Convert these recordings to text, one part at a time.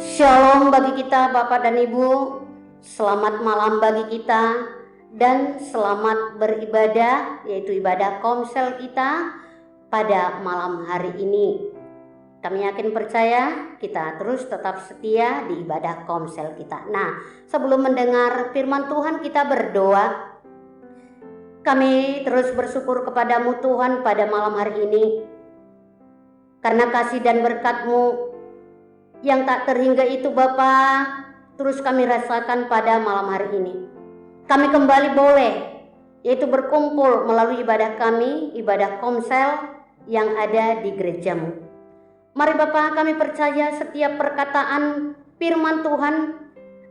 Shalom bagi kita Bapak dan Ibu, selamat malam bagi kita dan selamat beribadah, yaitu ibadah komsel kita pada malam hari ini. Kami yakin percaya kita terus tetap setia di ibadah komsel kita. Nah, sebelum mendengar firman Tuhan kita berdoa. Kami terus bersyukur kepadamu Tuhan pada malam hari ini, karena kasih dan berkat-Mu yang tak terhingga itu Bapa, terus kami rasakan pada malam hari ini. Kami kembali boleh, yaitu berkumpul melalui ibadah kami, ibadah komsel yang ada di gereja-Mu. Mari Bapa, kami percaya setiap perkataan firman Tuhan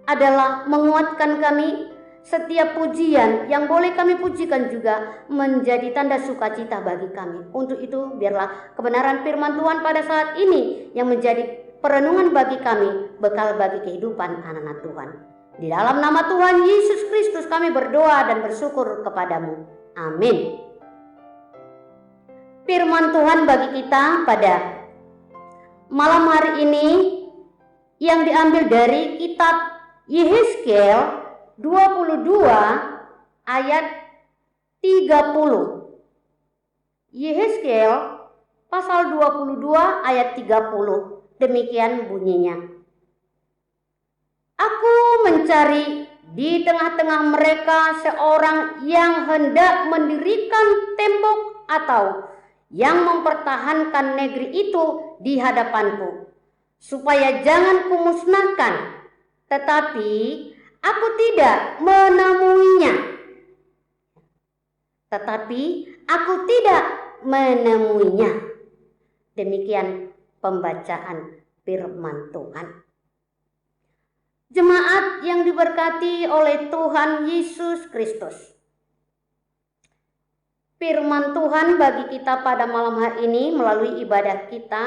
adalah menguatkan kami. Setiap pujian yang boleh kami pujikan juga menjadi tanda sukacita bagi kami. Untuk itu biarlah kebenaran firman Tuhan pada saat ini yang menjadi perenungan bagi kami, bekal bagi kehidupan anak-anak Tuhan. Di dalam nama Tuhan Yesus Kristus kami berdoa dan bersyukur kepadamu. Amin. Firman Tuhan bagi kita pada malam hari ini yang diambil dari kitab Yehezkiel 22 ayat 30. Yehezkiel pasal 22 ayat 30. Demikian bunyinya. Aku mencari di tengah-tengah mereka seorang yang hendak mendirikan tembok atau yang mempertahankan negeri itu di hadapanku, supaya jangan kumusnahkan, tetapi aku tidak menemuinya. Demikian pembacaan firman Tuhan. Jemaat yang diberkati oleh Tuhan Yesus Kristus. Firman Tuhan bagi kita pada malam hari ini melalui ibadah kita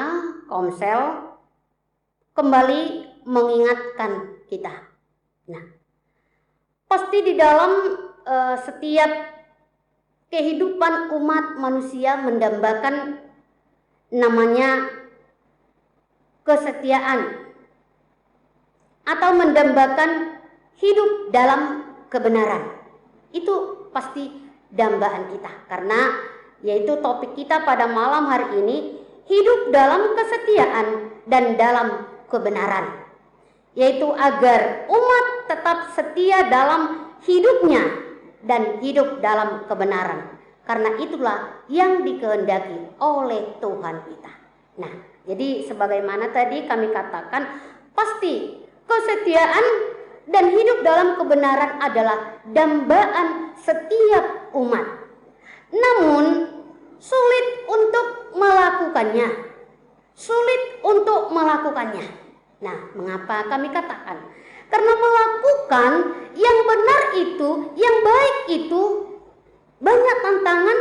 komsel kembali mengingatkan kita. Nah, pasti di dalam setiap kehidupan umat manusia mendambakan namanya kesetiaan atau mendambakan hidup dalam kebenaran. Itu pasti dambaan kita, karena yaitu topik kita pada malam hari ini, hidup dalam kesetiaan dan dalam kebenaran, yaitu agar umat tetap setia dalam hidupnya dan hidup dalam kebenaran, karena itulah yang dikehendaki oleh Tuhan kita. Nah, jadi sebagaimana tadi kami katakan, pasti kesetiaan dan hidup dalam kebenaran adalah dambaan setiap umat. Namun sulit untuk melakukannya. Nah, mengapa kami katakan? Karena melakukan yang benar itu, yang baik itu, banyak tantangan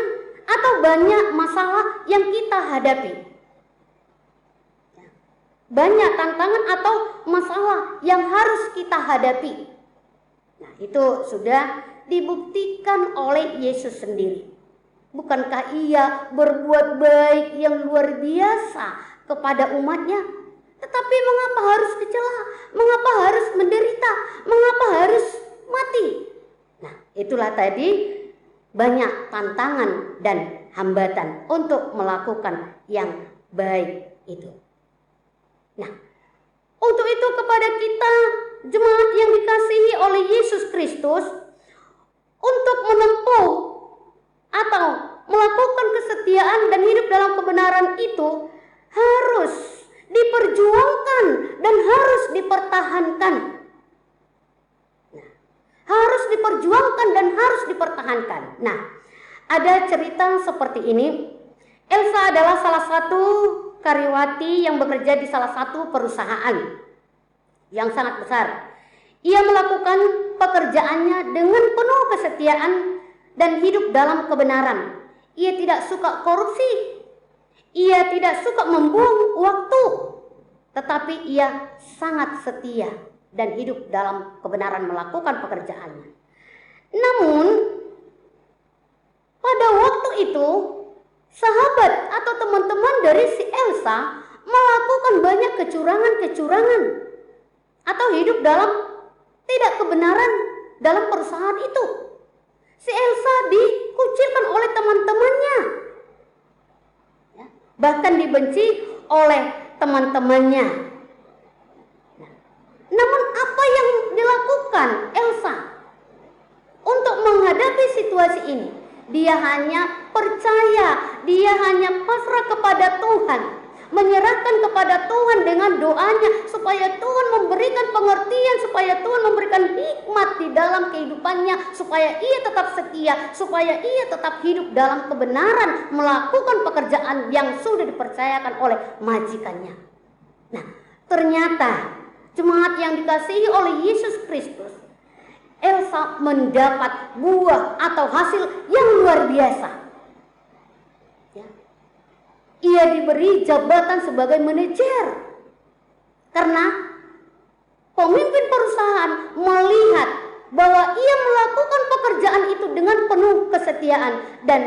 atau banyak masalah yang kita hadapi. Banyak tantangan atau masalah yang harus kita hadapi. Nah, itu sudah dibuktikan oleh Yesus sendiri. Bukankah ia berbuat baik yang luar biasa kepada umatnya? Tetapi mengapa harus dicela? Mengapa harus menderita? Mengapa harus mati? Nah, itulah tadi banyak tantangan dan hambatan untuk melakukan yang baik itu. Nah, untuk itu kepada kita jemaat yang dikasihi oleh Yesus Kristus, untuk menempuh atau melakukan kesetiaan dan hidup dalam kebenaran itu harus diperjuangkan dan harus dipertahankan. Nah, harus diperjuangkan dan harus dipertahankan. Nah, ada cerita seperti ini. Elsa adalah salah satu karyawati yang bekerja di salah satu perusahaan yang sangat besar. Ia melakukan pekerjaannya dengan penuh kesetiaan dan hidup dalam kebenaran. Ia tidak suka korupsi. Ia tidak suka membuang waktu. Tetapi ia sangat setia dan hidup dalam kebenaran melakukan pekerjaannya. Namun pada waktu itu sahabat atau teman-teman dari si Elsa melakukan banyak kecurangan-kecurangan. atau hidup dalam tidak kebenaran dalam perusahaan itu. Si Elsa dikucilkan oleh teman-temannya, ya, bahkan dibenci oleh teman-temannya. Namun apa yang dilakukan Elsa untuk menghadapi situasi ini? Dia hanya percaya, dia hanya pasrah kepada Tuhan, menyerahkan kepada Tuhan dengan doanya supaya Tuhan memberikan pengertian, supaya Tuhan memberikan hikmat di dalam kehidupannya, supaya ia tetap setia, supaya ia tetap hidup dalam kebenaran, melakukan pekerjaan yang sudah dipercayakan oleh majikannya. Nah, ternyata jemaat yang dikasihi oleh Yesus Kristus, Elsa mendapat buah atau hasil yang luar biasa. Ya. Ia diberi jabatan sebagai manajer karena pemimpin perusahaan melihat bahwa ia melakukan pekerjaan itu dengan penuh kesetiaan dan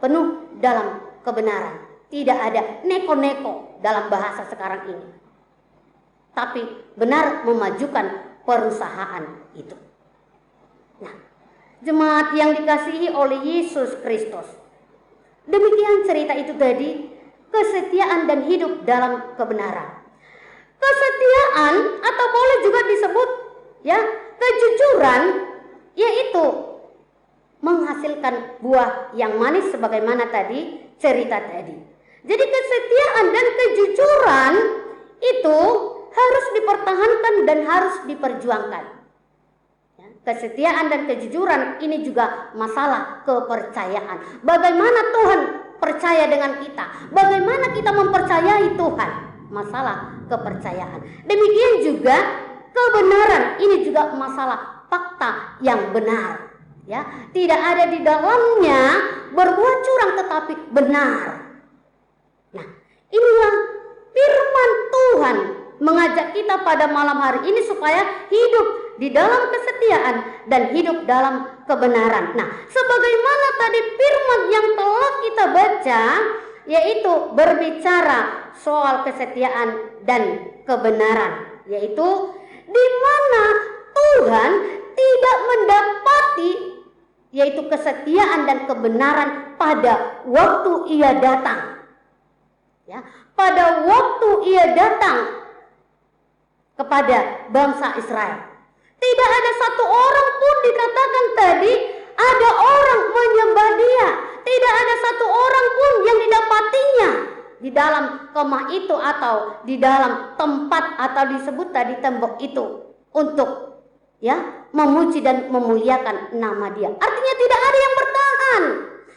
penuh dalam kebenaran. Tidak ada neko-neko dalam bahasa sekarang ini, tapi benar memajukan perusahaan itu. Nah, jemaat yang dikasihi oleh Yesus Kristus, demikian cerita itu tadi, kesetiaan dan hidup dalam kebenaran. Kesetiaan atau boleh juga disebut ya kejujuran, yaitu menghasilkan buah yang manis sebagaimana tadi cerita tadi. Jadi kesetiaan dan kejujuran itu harus dipertahankan dan harus diperjuangkan. Kesetiaan dan kejujuran ini juga masalah kepercayaan. Bagaimana Tuhan percaya dengan kita? Bagaimana kita mempercayai Tuhan? Masalah kepercayaan. Demikian juga kebenaran, ini juga masalah fakta yang benar. Ya, tidak ada di dalamnya berbuat curang tetapi benar. Nah, inilah firman Tuhan mengajak kita pada malam hari ini supaya hidup di dalam kesetiaan dan hidup dalam kebenaran. Nah, sebagaimana tadi firman yang telah kita baca, yaitu berbicara soal kesetiaan dan kebenaran, yaitu di mana Tuhan tidak mendapati yaitu kesetiaan dan kebenaran pada waktu ia datang. Ya, pada waktu ia datang kepada bangsa Israel. Tidak ada satu orang pun dikatakan tadi ada orang menyembah dia. Tidak ada satu orang pun yang didapatinya di dalam kemah itu atau di dalam tempat atau disebut tadi tembok itu untuk ya memuji dan memuliakan nama dia. Artinya tidak ada yang bertahan.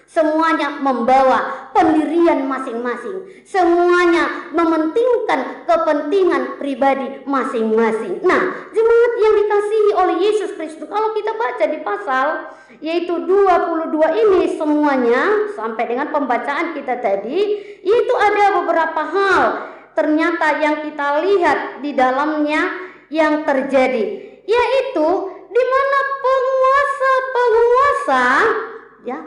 Semuanya membawa pendirian masing-masing. Semuanya mementingkan kepentingan pribadi masing-masing. Nah, jemaat yang dikasihi oleh Yesus Kristus, kalau kita baca di pasal yaitu 22 ini semuanya sampai dengan pembacaan kita tadi, itu ada beberapa hal ternyata yang kita lihat di dalamnya yang terjadi, yaitu di mana penguasa ya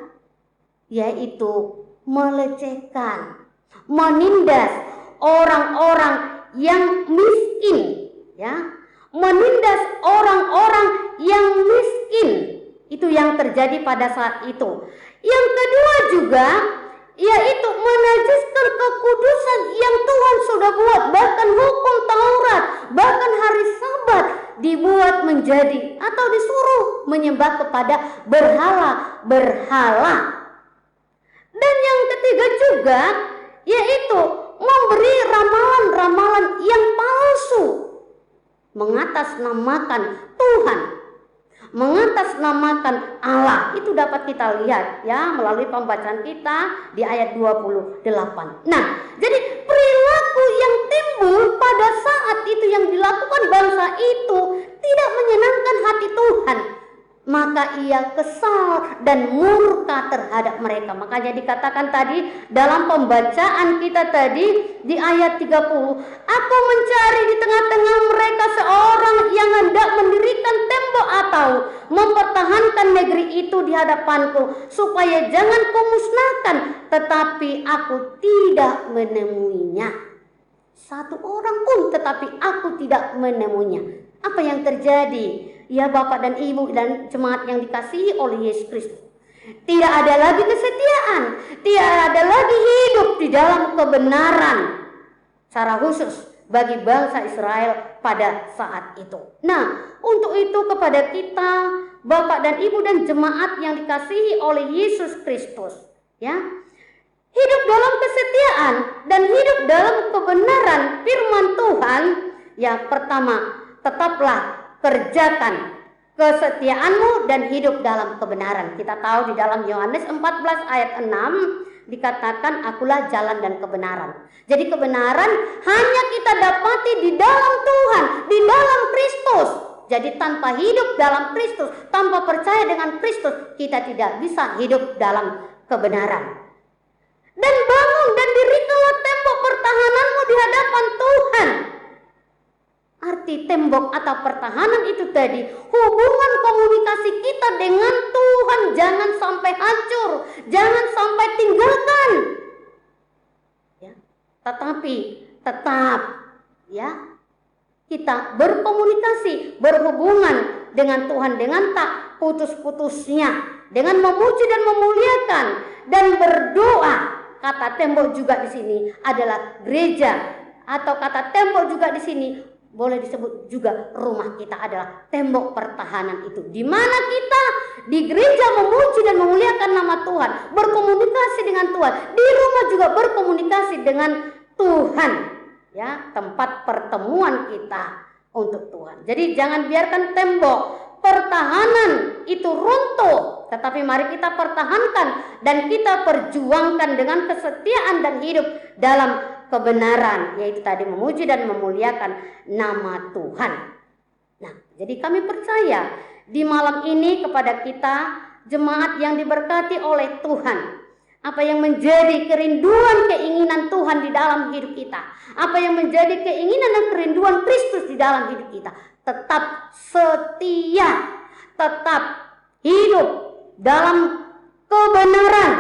yaitu melecehkan, menindas orang-orang yang miskin, ya, menindas orang-orang yang miskin. Itu yang terjadi pada saat itu. Yang kedua juga, yaitu menajiskan kekudusan yang Tuhan sudah buat. Bahkan hukum Taurat, bahkan hari Sabat dibuat menjadi atau disuruh menyembah kepada berhala-berhala. Dan yang ketiga juga, yaitu memberi ramalan-ramalan yang palsu, mengatasnamakan Tuhan, mengatasnamakan Allah. Itu dapat kita lihat ya melalui pembacaan kita di ayat 28. Nah, jadi perilaku yang timbul pada saat itu yang dilakukan bangsa itu tidak menyenangkan hati Tuhan. Maka ia kesal dan murka terhadap mereka. Makanya dikatakan tadi dalam pembacaan kita tadi di ayat 30, aku mencari di tengah-tengah mereka seorang yang hendak mendirikan tembok atau mempertahankan negeri itu di hadapanku, supaya jangan kumusnahkan, tetapi aku tidak menemuinya. Satu orang pun tetapi aku tidak menemuinya. Apa yang terjadi? Ya Bapak dan Ibu dan jemaat yang dikasihi oleh Yesus Kristus. Tidak ada lagi kesetiaan, tidak ada lagi hidup di dalam kebenaran. Secara khusus bagi bangsa Israel pada saat itu. Nah, untuk itu kepada kita, Bapak dan Ibu dan jemaat yang dikasihi oleh Yesus Kristus, ya, hidup dalam kesetiaan dan hidup dalam kebenaran firman Tuhan, ya pertama, tetaplah kerjakan kesetiaanmu dan hidup dalam kebenaran. Kita tahu di dalam Yohanes 14 ayat 6 dikatakan akulah jalan dan kebenaran. Jadi kebenaran hanya kita dapati di dalam Tuhan, di dalam Kristus. Jadi tanpa hidup dalam Kristus, tanpa percaya dengan Kristus, kita tidak bisa hidup dalam kebenaran. Dan bangun dan dirikanlah tembok pertahananmu di hadapan Tuhan. Arti tembok atau pertahanan itu tadi, hubungan komunikasi kita dengan Tuhan jangan sampai hancur, jangan sampai tinggalkan. Ya, tetapi tetap ya kita berkomunikasi, berhubungan dengan Tuhan dengan tak putus-putusnya, dengan memuji dan memuliakan dan berdoa. Kata tembok juga di sini adalah gereja, atau kata tembok juga di sini boleh disebut juga rumah kita adalah tembok pertahanan itu. Di mana kita di gereja memuji dan memuliakan nama Tuhan, berkomunikasi dengan Tuhan. Di rumah juga berkomunikasi dengan Tuhan. Ya, tempat pertemuan kita untuk Tuhan. Jadi jangan biarkan tembok pertahanan itu runtuh, tetapi mari kita pertahankan dan kita perjuangkan dengan kesetiaan dan hidup dalam kebenaran, yaitu tadi memuji dan memuliakan nama Tuhan. Nah, jadi kami percaya di malam ini kepada kita jemaat yang diberkati oleh Tuhan, apa yang menjadi kerinduan keinginan Tuhan di dalam hidup kita, apa yang menjadi keinginan dan kerinduan Kristus di dalam hidup kita, tetap setia, tetap hidup dalam kebenaran,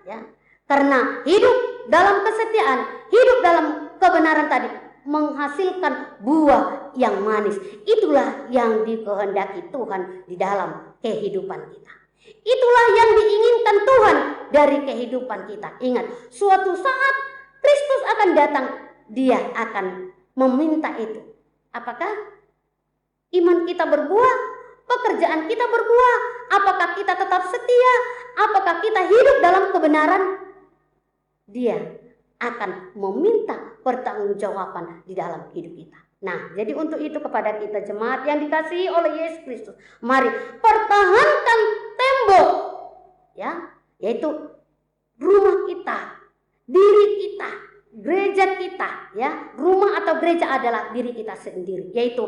ya. Karena hidup dalam kesetiaan, hidup dalam kebenaran tadi menghasilkan buah yang manis. Itulah yang dikehendaki Tuhan di dalam kehidupan kita. Itulah yang diinginkan Tuhan dari kehidupan kita. Ingat, suatu saat Kristus akan datang, Dia akan meminta itu. Apakah iman kita berbuah? Pekerjaan kita berbuah? Apakah kita tetap setia? Apakah kita hidup dalam kebenaran? Dia akan meminta pertanggungjawaban di dalam hidup kita. Nah, jadi untuk itu kepada kita jemaat yang dikasihi oleh Yesus Kristus, mari pertahankan tembok, ya, yaitu rumah kita, diri kita, gereja kita, ya. Rumah atau gereja adalah diri kita sendiri, yaitu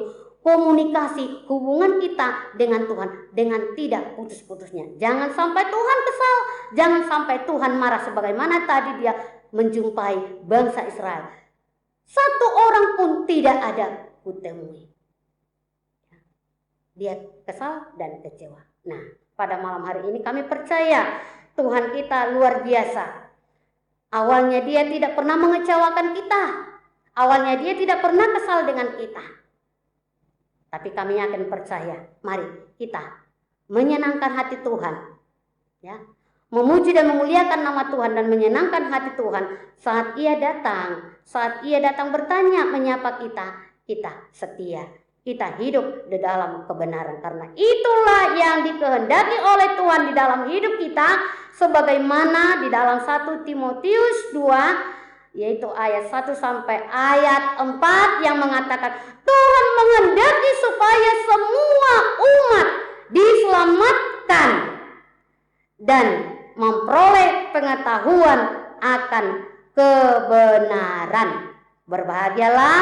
komunikasi hubungan kita dengan Tuhan dengan tidak putus-putusnya. Jangan sampai Tuhan kesal, jangan sampai Tuhan marah sebagaimana tadi Dia menjumpai bangsa Israel. Satu orang pun tidak ada kutemui. Dia kesal dan kecewa. Nah, pada malam hari ini kami percaya Tuhan kita luar biasa. Awalnya Dia tidak pernah mengecewakan kita. Awalnya Dia tidak pernah kesal dengan kita. Tapi kami akan percaya, mari kita menyenangkan hati Tuhan, ya, memuji dan memuliakan nama Tuhan dan menyenangkan hati Tuhan saat Ia datang bertanya menyapa kita, kita setia, kita hidup di dalam kebenaran, karena itulah yang dikehendaki oleh Tuhan di dalam hidup kita, sebagaimana di dalam 1 Timotius 2 yaitu ayat 1 sampai ayat 4 yang mengatakan Tuhan menghendaki supaya semua umat diselamatkan dan memperoleh pengetahuan akan kebenaran. Berbahagialah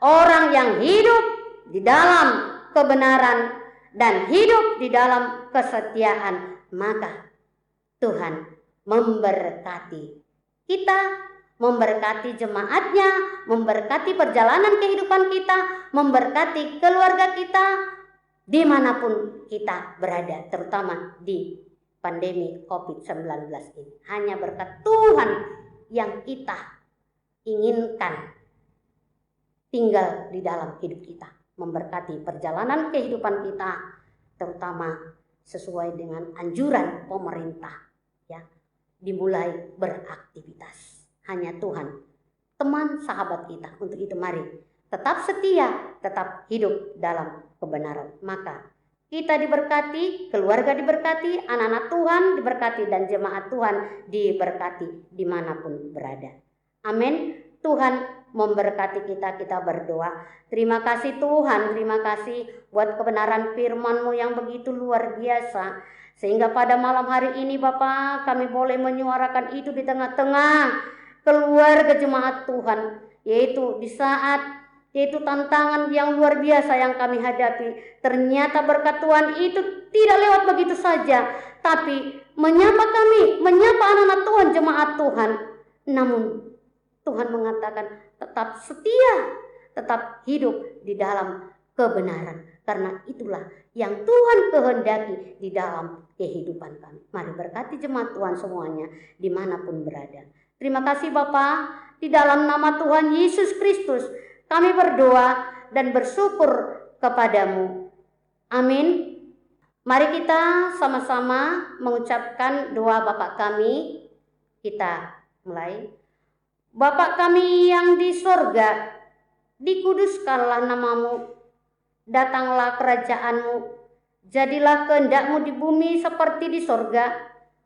orang yang hidup di dalam kebenaran dan hidup di dalam kesetiaan, maka Tuhan memberkati kita, memberkati jemaatnya, memberkati perjalanan kehidupan kita, memberkati keluarga kita, dimanapun kita berada, terutama di pandemi COVID-19 ini. Hanya berkat Tuhan yang kita inginkan tinggal di dalam hidup kita. memberkati perjalanan kehidupan kita, terutama sesuai dengan anjuran pemerintah, ya, dimulai beraktivitas. Hanya Tuhan teman sahabat kita. Untuk itu mari tetap setia, tetap hidup dalam kebenaran. Maka kita diberkati, keluarga diberkati, anak-anak Tuhan diberkati, dan jemaat Tuhan diberkati dimanapun berada. Amin. Tuhan memberkati kita, kita berdoa. Terima kasih Tuhan, terima kasih buat kebenaran firman-Mu yang begitu luar biasa. Sehingga pada malam hari ini Bapa, kami boleh menyuarakan itu di tengah-tengah keluarga jemaat Tuhan, yaitu di saat tantangan yang luar biasa yang kami hadapi. Ternyata berkat Tuhan itu tidak lewat begitu saja, tapi menyapa kami, menyapa anak-anak Tuhan, jemaat Tuhan. Namun Tuhan mengatakan tetap setia, tetap hidup di dalam kebenaran, karena itulah yang Tuhan kehendaki di dalam kehidupan kami. Mari berkati jemaat Tuhan semuanya dimanapun berada. Terima kasih Bapa, di dalam nama Tuhan Yesus Kristus kami berdoa dan bersyukur kepadamu. Amin. Mari kita sama-sama mengucapkan doa Bapa kami. Kita mulai. Bapa kami yang di sorga, dikuduskanlah namamu, datanglah kerajaanmu, jadilah kehendak-Mu di bumi seperti di sorga.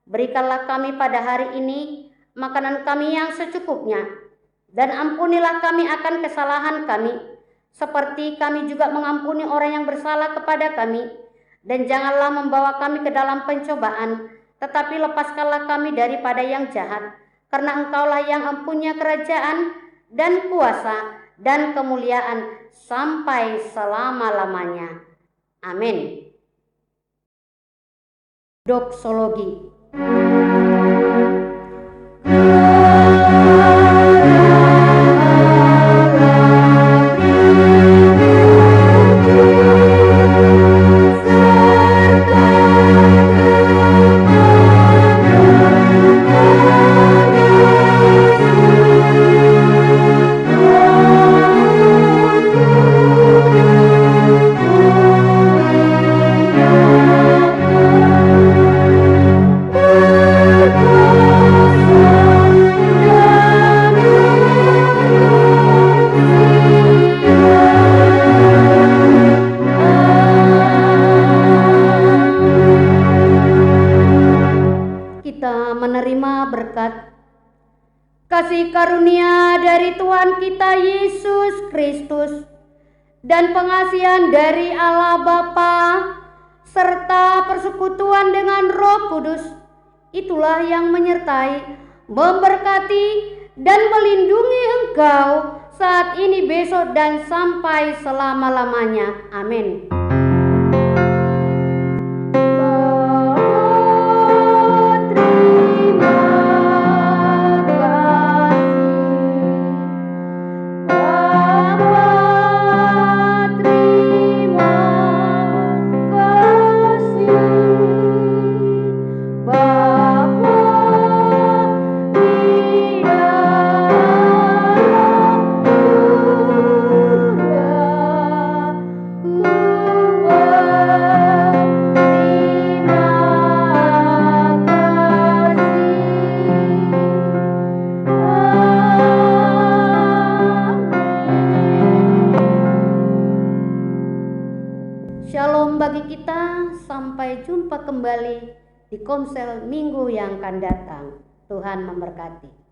Berikanlah kami pada hari ini makanan kami yang secukupnya, dan ampunilah kami akan kesalahan kami, seperti kami juga mengampuni orang yang bersalah kepada kami. Dan janganlah membawa kami ke dalam pencobaan, tetapi lepaskanlah kami daripada yang jahat. Karena Engkaulah yang mempunyai kerajaan dan kuasa dan kemuliaan sampai selama-lamanya. Amin. Doksologi. Kasih karunia dari Tuhan kita Yesus Kristus dan pengasihan dari Allah Bapa serta persekutuan dengan Roh Kudus, itulah yang menyertai, memberkati dan melindungi engkau saat ini, besok, dan sampai selama-lamanya. Amin. Shalom bagi kita, sampai jumpa kembali di Komsel minggu yang akan datang. Tuhan memberkati.